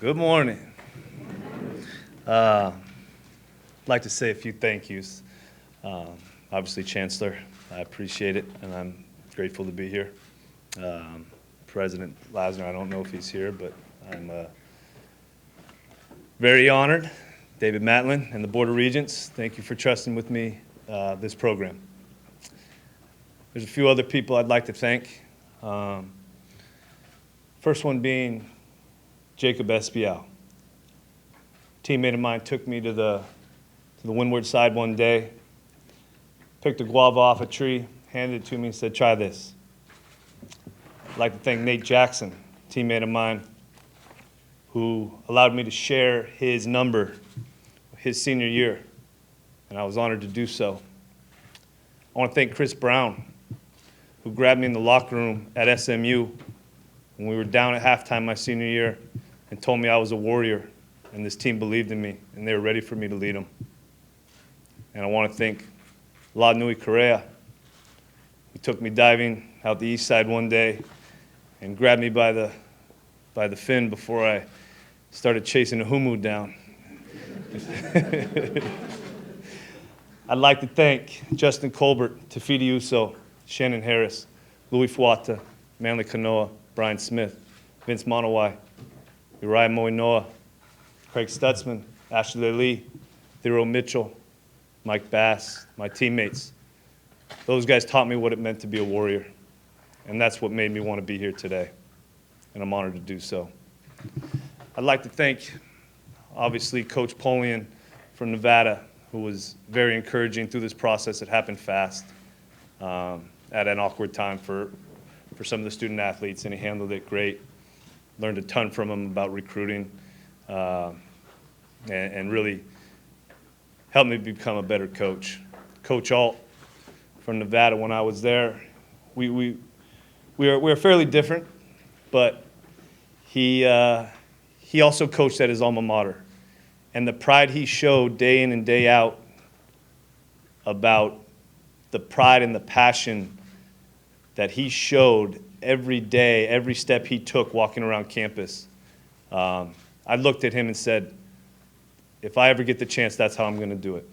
Good morning. I'd like to say a few thank yous. Obviously, Chancellor, I appreciate it, and I'm grateful to be here. President Lasner, I don't know if he's here, but I'm very honored. David Matlin and the Board of Regents, thank you for trusting with me this program. There's a few other people I'd like to thank. First one being Jacob Espiau. A teammate of mine took me to the windward side one day, picked a guava off a tree, handed it to me and said, "Try this." I'd like to thank Nate Jackson, a teammate of mine, who allowed me to share his number his senior year, and I was honored to do so. I want to thank Chris Brown, who grabbed me in the locker room at SMU when we were down at halftime my senior year and told me I was a warrior, and this team believed in me, and they were ready for me to lead them. And I want to thank La Nui Correa, who took me diving out the east side one day and grabbed me by the fin before I started chasing a humu down. I'd like to thank Justin Colbert, Tafiti Uso, Shannon Harris, Louis Fuata, Manly Kanoa, Brian Smith, Vince Monowai, Uriah Moinoa, Craig Stutzman, Ashley Lee, Thero Mitchell, Mike Bass, my teammates. Those guys taught me what it meant to be a warrior, and that's what made me want to be here today, and I'm honored to do so. I'd like to thank, obviously, Coach Polian from Nevada, who was very encouraging through this process. It happened fast at an awkward time for some of the student athletes, and he handled it great. Learned a ton from him about recruiting and really helped me become a better coach. Coach Alt from Nevada, when I was there, we were fairly different, but he also coached at his alma mater. And the pride he showed day in and day out about the pride and the passion that he showed every day, every step he took walking around campus, I looked at him and said, if I ever get the chance, that's how I'm going to do it.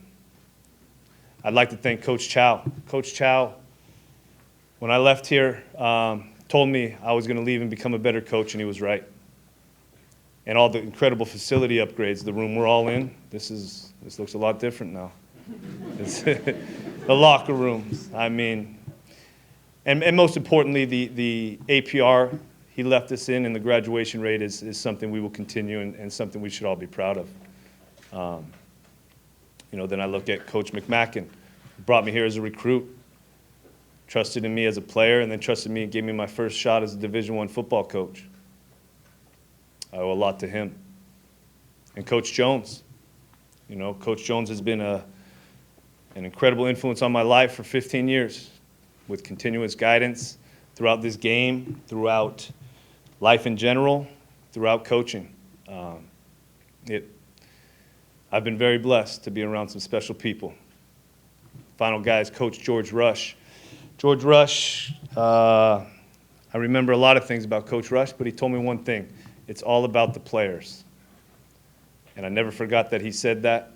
I'd like to thank Coach Chow. Coach Chow, when I left here, told me I was going to leave and become a better coach, and he was right. And all the incredible facility upgrades, the room we're all in, this looks a lot different now. The locker rooms, I mean, and most importantly, the APR he left us in, and the graduation rate is something we will continue and something we should all be proud of. Then I look at Coach McMacken, who brought me here as a recruit, trusted in me as a player, and then trusted me and gave me my first shot as a Division I football coach. I owe a lot to him. And Coach Jones. Coach Jones has been an incredible influence on my life for 15 years with continuous guidance throughout this game, throughout life in general, throughout coaching. I've been very blessed to be around some special people. Final guy is Coach George Rush. George Rush, I remember a lot of things about Coach Rush, but he told me one thing. It's all about the players. And I never forgot that he said that,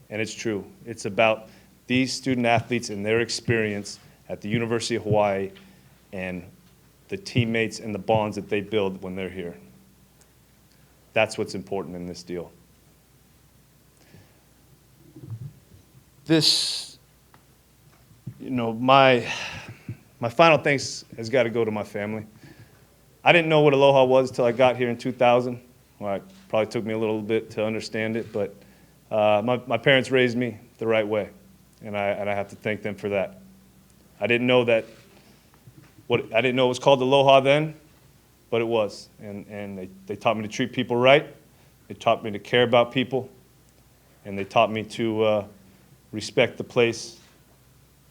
and it's true. It's about these student athletes and their experience at the University of Hawaii and the teammates and the bonds that they build when they're here. That's what's important in this deal. My final thanks has got to go to my family. I didn't know what Aloha was until I got here in 2000. Well, it probably took me a little bit to understand it, but my parents raised me the right way, and I have to thank them for that. I didn't know it was called Aloha then, but it was, and they taught me to treat people right. They taught me to care about people, and they taught me to respect the place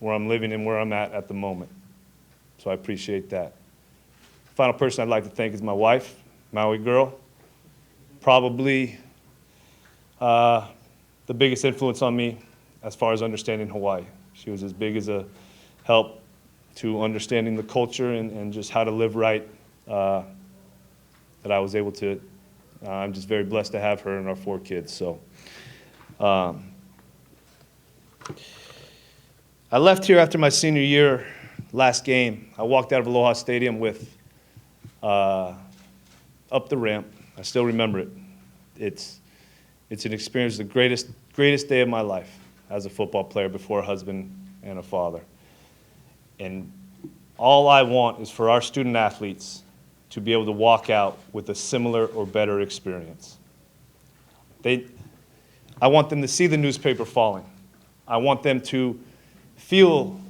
where I'm living and where I'm at the moment. So I appreciate that. Final person I'd like to thank is my wife, Maui girl. Probably the biggest influence on me as far as understanding Hawaii. She was as big as a help to understanding the culture and just how to live right that I was able to I'm just very blessed to have her and our 4 kids. So I left here after my senior year, last game. I walked out of Aloha Stadium with up the ramp. I still remember it. It's an experience, the greatest day of my life as a football player before a husband and a father. And all I want is for our student athletes to be able to walk out with a similar or better experience. I want them to see the newspaper falling. I want them to feel,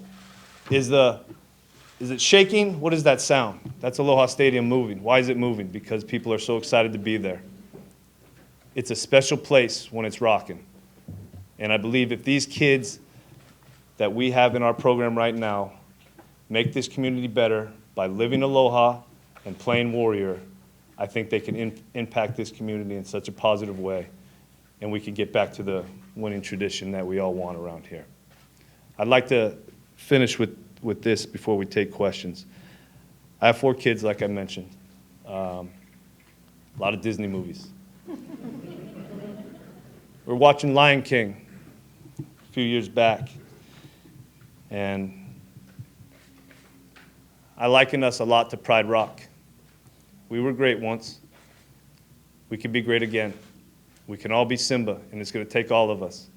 is it shaking? What is that sound? That's Aloha Stadium moving. Why is it moving? Because people are so excited to be there. It's a special place when it's rocking. And I believe if these kids that we have in our program right now make this community better by living Aloha and playing Warrior, I think they can impact this community in such a positive way, and we can get back to the winning tradition that we all want around here. I'd like to finish with this before we take questions. I have 4 kids, like I mentioned. A lot of Disney movies. We're watching Lion King a few years back, and I liken us a lot to Pride Rock. We were great once. We can be great again. We can all be Simba, and it's going to take all of us.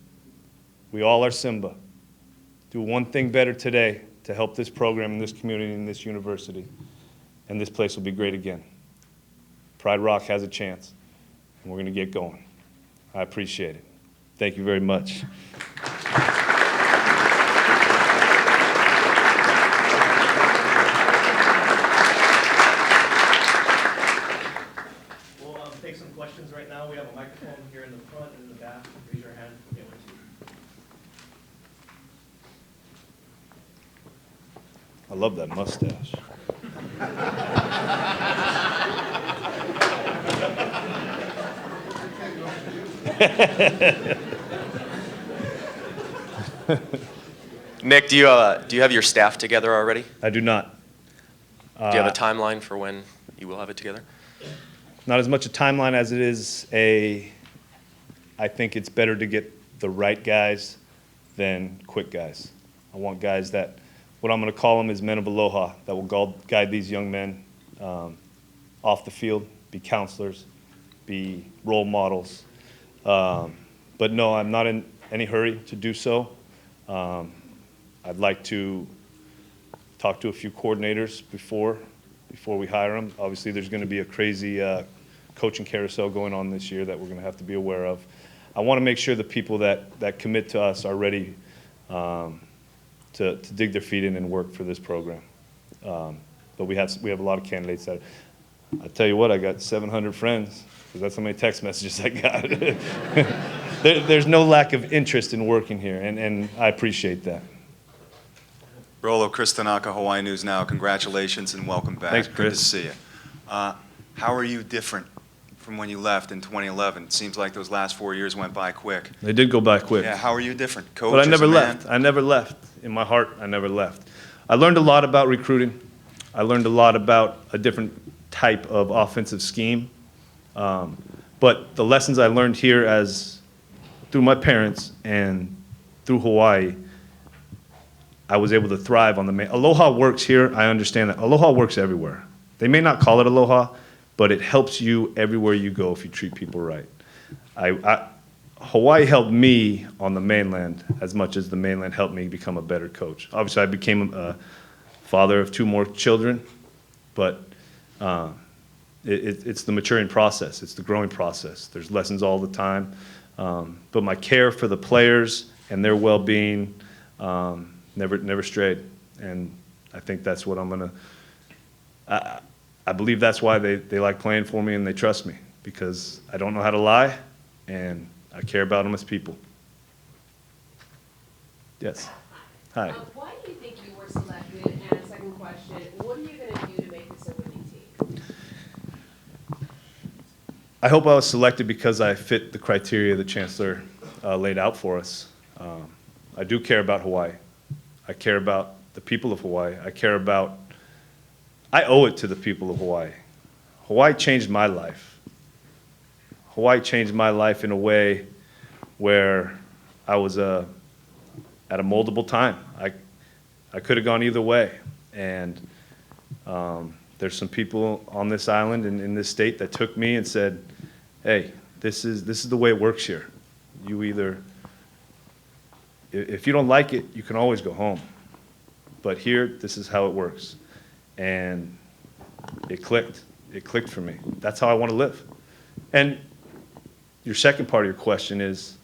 We all are Simba. Do one thing better today to help this program and this community and this university, and this place will be great again. Pride Rock has a chance, and we're going to get going. I appreciate it. Thank you very much. We'll take some questions right now. We have a microphone here in the front and in the back. Raise your hand. We'll get one to you. I love that mustache. Nick, do you have your staff together already? I do not. Do you have a timeline for when you will have it together? Not as much a timeline as it is I think it's better to get the right guys than quick guys. I want guys that, what I'm going to call them is men of Aloha, that will guide these young men off the field, be counselors, be role models. But no, I'm not in any hurry to do so. I'd like to talk to a few coordinators before we hire them. Obviously, there's going to be a crazy coaching carousel going on this year that we're going to have to be aware of. I want to make sure the people that commit to us are ready to dig their feet in and work for this program. But we have a lot of candidates that, I tell you what, I got 700 friends, because that's how many text messages I got. There's no lack of interest in working here, and I appreciate that. Rolo, Chris Tanaka, Hawaii News Now. Congratulations and welcome back. Thanks, Chris. Good to see you. How are you different from when you left in 2011? It seems like those last 4 years went by quick. They did go by quick. Yeah, how are you different? Coach, But I as never a man? left. I never left. In my heart, I never left. I learned a lot about recruiting. I learned a lot about a different type of offensive scheme. But the lessons I learned here through my parents and through Hawaii, I was able to thrive on the main. Aloha works here. I understand that. Aloha works everywhere. They may not call it Aloha, but it helps you everywhere you go if you treat people right. Hawaii helped me on the mainland as much as the mainland helped me become a better coach. Obviously, I became a father of 2 more children, but it's the maturing process. It's the growing process. There's lessons all the time. But my care for the players and their well-being never strayed. And I think that's what I'm going to I believe that's why they like playing for me and they trust me, because I don't know how to lie and I care about them as people. Yes. Hi. Why do you think you were selected? And a second question, what are you going to do to make this a winning team? I hope I was selected because I fit the criteria the chancellor laid out for us. I do care about Hawaii. I care about the people of Hawaii. I owe it to the people of Hawaii. Hawaii changed my life. Hawaii changed my life in a way where I was at a moldable time. I could have gone either way. And there's some people on this island and in this state that took me and said, hey, this is the way it works here. You either, if you don't like it, you can always go home. But here, this is how it works. And it clicked. It clicked for me. That's how I want to live. And your second part of your question is,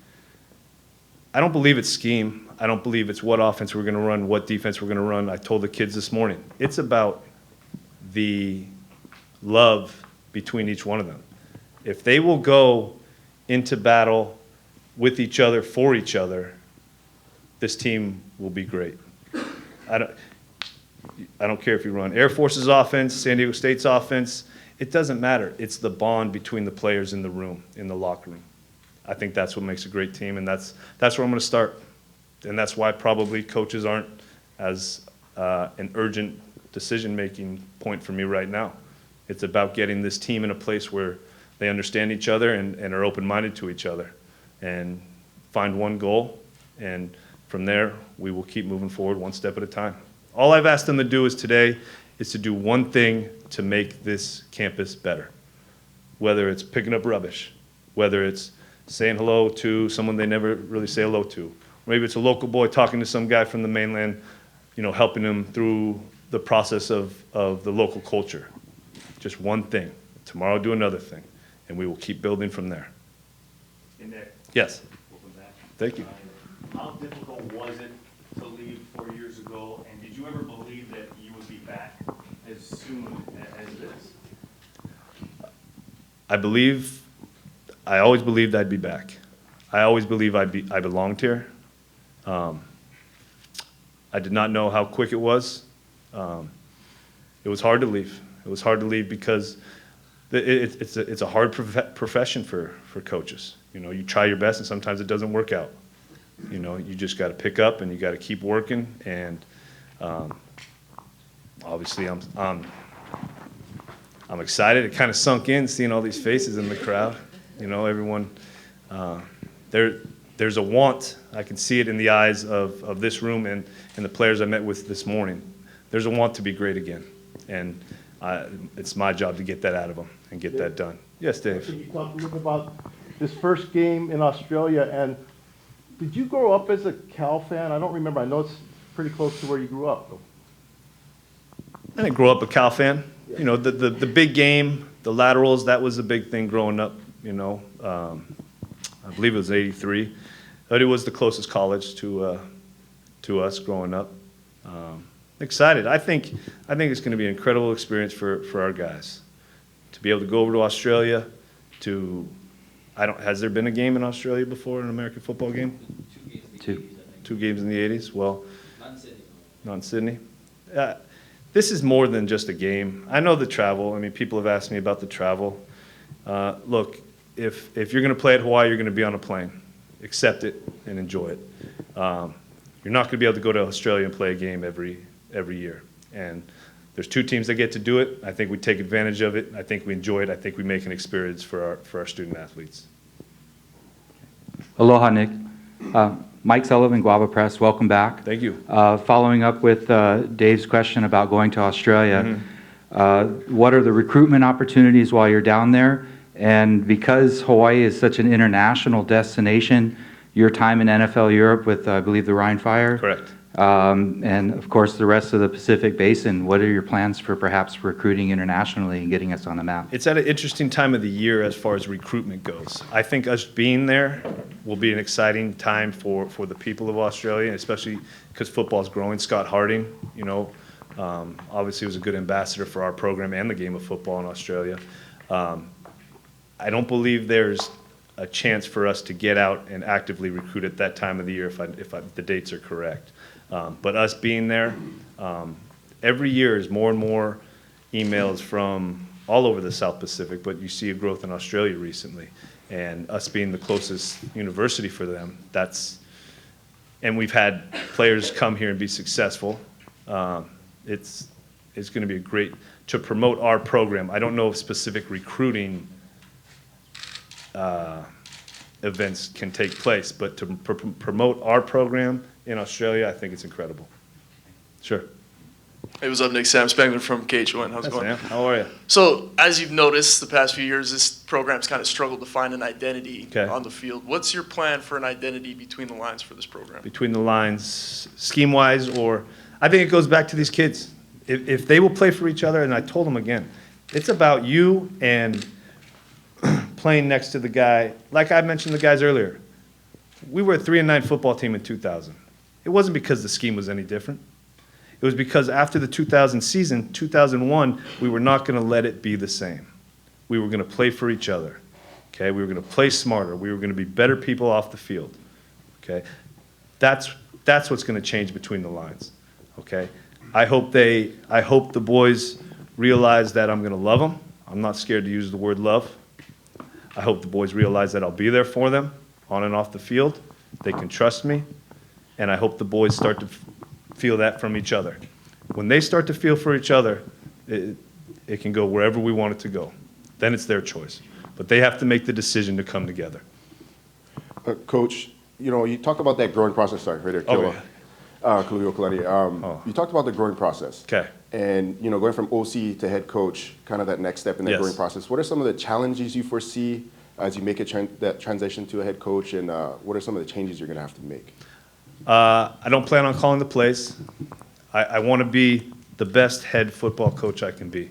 I don't believe it's scheme. I don't believe it's what offense we're going to run, what defense we're going to run. I told the kids this morning, it's about the love between each one of them. If they will go into battle with each other, for each other, this team will be great. I don't care if you run Air Force's offense, San Diego State's offense. It doesn't matter. It's the bond between the players in the room, in the locker room. I think that's what makes a great team, and that's where I'm going to start. And that's why probably coaches aren't as an urgent decision-making point for me right now. It's about getting this team in a place where they understand each other and are open-minded to each other and find one goal. And from there, we will keep moving forward one step at a time. All I've asked them to do today is to do one thing to make this campus better. Whether it's picking up rubbish, whether it's saying hello to someone they never really say hello to. Or maybe it's a local boy talking to some guy from the mainland, helping him through the process of the local culture. Just one thing. Tomorrow do another thing. And we will keep building from there. Hey, Nick. Yes. Welcome back. Thank you. How difficult was it to leave 4 years ago, and did you ever believe that you would be back as soon as this? I always believed I'd be back. I always believed I belonged here. I did not know how quick it was. It was hard to leave. It was hard to leave because it's a hard profession for coaches. You try your best and sometimes it doesn't work out. You just got to pick up and you got to keep working. And obviously I'm excited. It kind of sunk in seeing all these faces in the crowd. Everyone, there's a want. I can see it in the eyes of this room and the players I met with this morning. There's a want to be great again. And it's my job to get that out of them and get that done. Yes, Dave. Can you talk a little bit about this first game in Australia? And did you grow up as a Cal fan? I don't remember. I know it's pretty close to where you grew up. I didn't grow up a Cal fan. The big game, the laterals, that was a big thing growing up. I believe it was '83. But it was the closest college to us growing up. Excited. I think it's going to be an incredible experience for our guys to be able to go over to Australia. Has there been a game in Australia before, an American football game? Two games in the 80s. Well, not in Sydney. This is more than just a game. I know the travel. I mean, people have asked me about the travel. Look, if you're going to play at Hawaii, you're going to be on a plane. Accept it and enjoy it. You're not going to be able to go to Australia and play a game every year. And there's two teams that get to do it. I think we take advantage of it. I think we enjoy it. I think we make an experience for our student athletes. Aloha, Nick. Mike Sullivan, Guava Press, welcome back. Thank you. Following up with Dave's question about going to Australia, what are the recruitment opportunities while you're down there? And because Hawaii is such an international destination, your time in NFL Europe with, I believe, the Rhine Fire. Correct. And, of course, the rest of the Pacific Basin. What are your plans for perhaps recruiting internationally and getting us on the map? It's at an interesting time of the year as far as recruitment goes. I think us being there will be an exciting time for the people of Australia, especially because football is growing. Scott Harding, obviously was a good ambassador for our program and the game of football in Australia. I don't believe there's a chance for us to get out and actively recruit at that time of the year if the dates are correct. But us being there, every year is more and more emails from all over the South Pacific, but you see a growth in Australia recently. And us being the closest university for them, and we've had players come here and be successful. It's going to be great to promote our program. I don't know of specific recruiting events can take place. But to promote our program in Australia, I think it's incredible. Sure. Hey, what's up, Nick? Sam Spangler from KHON. How's it That's going? Sam. How are you? So, as you've noticed the past few years, this program's kind of struggled to find an identity Okay. on the field. What's your plan for an identity between the lines for this program? Between the lines, scheme-wise, or I think it goes back to these kids. If they will play for each other, and I told them again, it's about you and playing next to the guy. Like I mentioned the guys earlier, we were a 3-9 football team in 2000. It wasn't because the scheme was any different. It was because after the 2000 season, 2001, we were not going to let it be the same. We were going to play for each other. Okay, we were going to play smarter. We were going to be better people off the field. Okay, that's what's going to change between the lines. Okay, I hope the boys realize that I'm going to love them. I'm not scared to use the word love. I hope the boys realize that I'll be there for them on and off the field. They can trust me, and I hope the boys start to feel that from each other. When they start to feel for each other, it can go wherever we want it to go. Then it's their choice. But they have to make the decision to come together. Coach, you talked about that growing process. Sorry, right there, Killa. Khalil Kalani. You talked about the growing process. Okay. And, going from OC to head coach, kind of that next step in that Yes. growing process. What are some of the challenges you foresee as you make that transition to a head coach, and what are some of the changes you're going to have to make? I don't plan on calling the plays. I want to be the best head football coach I can be.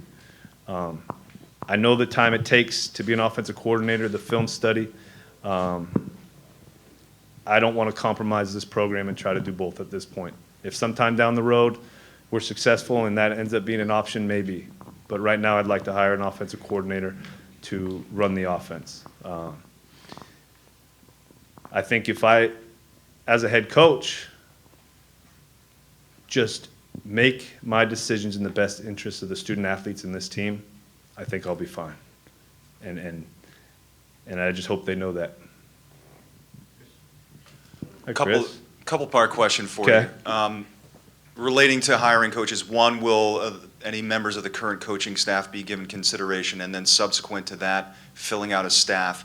I know the time it takes to be an offensive coordinator, the film study. I don't want to compromise this program and try to do both at this point. If sometime down the road we're successful and that ends up being an option, maybe. But right now I'd like to hire an offensive coordinator to run the offense. I think if I, as a head coach, just make my decisions in the best interest of the student athletes in this team, I think I'll be fine. And I just hope they know that. Hi, Chris. Couple part question for Okay. you. Relating to hiring coaches, one, will any members of the current coaching staff be given consideration? And then subsequent to that, filling out a staff,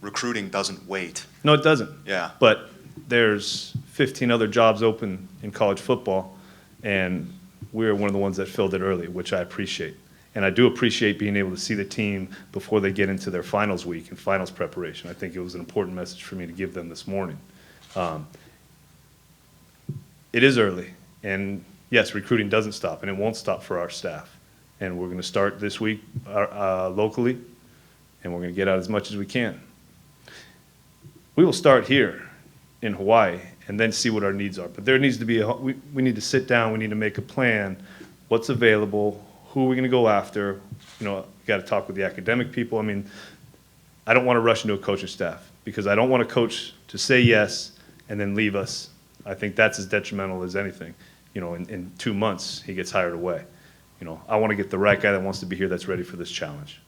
recruiting doesn't wait. No, it doesn't. Yeah. But there's 15 other jobs open in college football, and we're one of the ones that filled it early, which I appreciate. And I do appreciate being able to see the team before they get into their finals week and finals preparation. I think it was an important message for me to give them this morning. It is early, and yes, recruiting doesn't stop, and it won't stop for our staff. And we're going to start this week locally, and we're going to get out as much as we can. We will start here in Hawaii and then see what our needs are. But there needs to be we need to sit down, we need to make a plan, what's available, who are we going to go after. Got to talk with the academic people. I mean, I don't want to rush into a coaching staff because I don't want a coach to say yes and then leave us. I think that's as detrimental as anything. In 2 months, he gets hired away. I want to get the right guy that wants to be here that's ready for this challenge.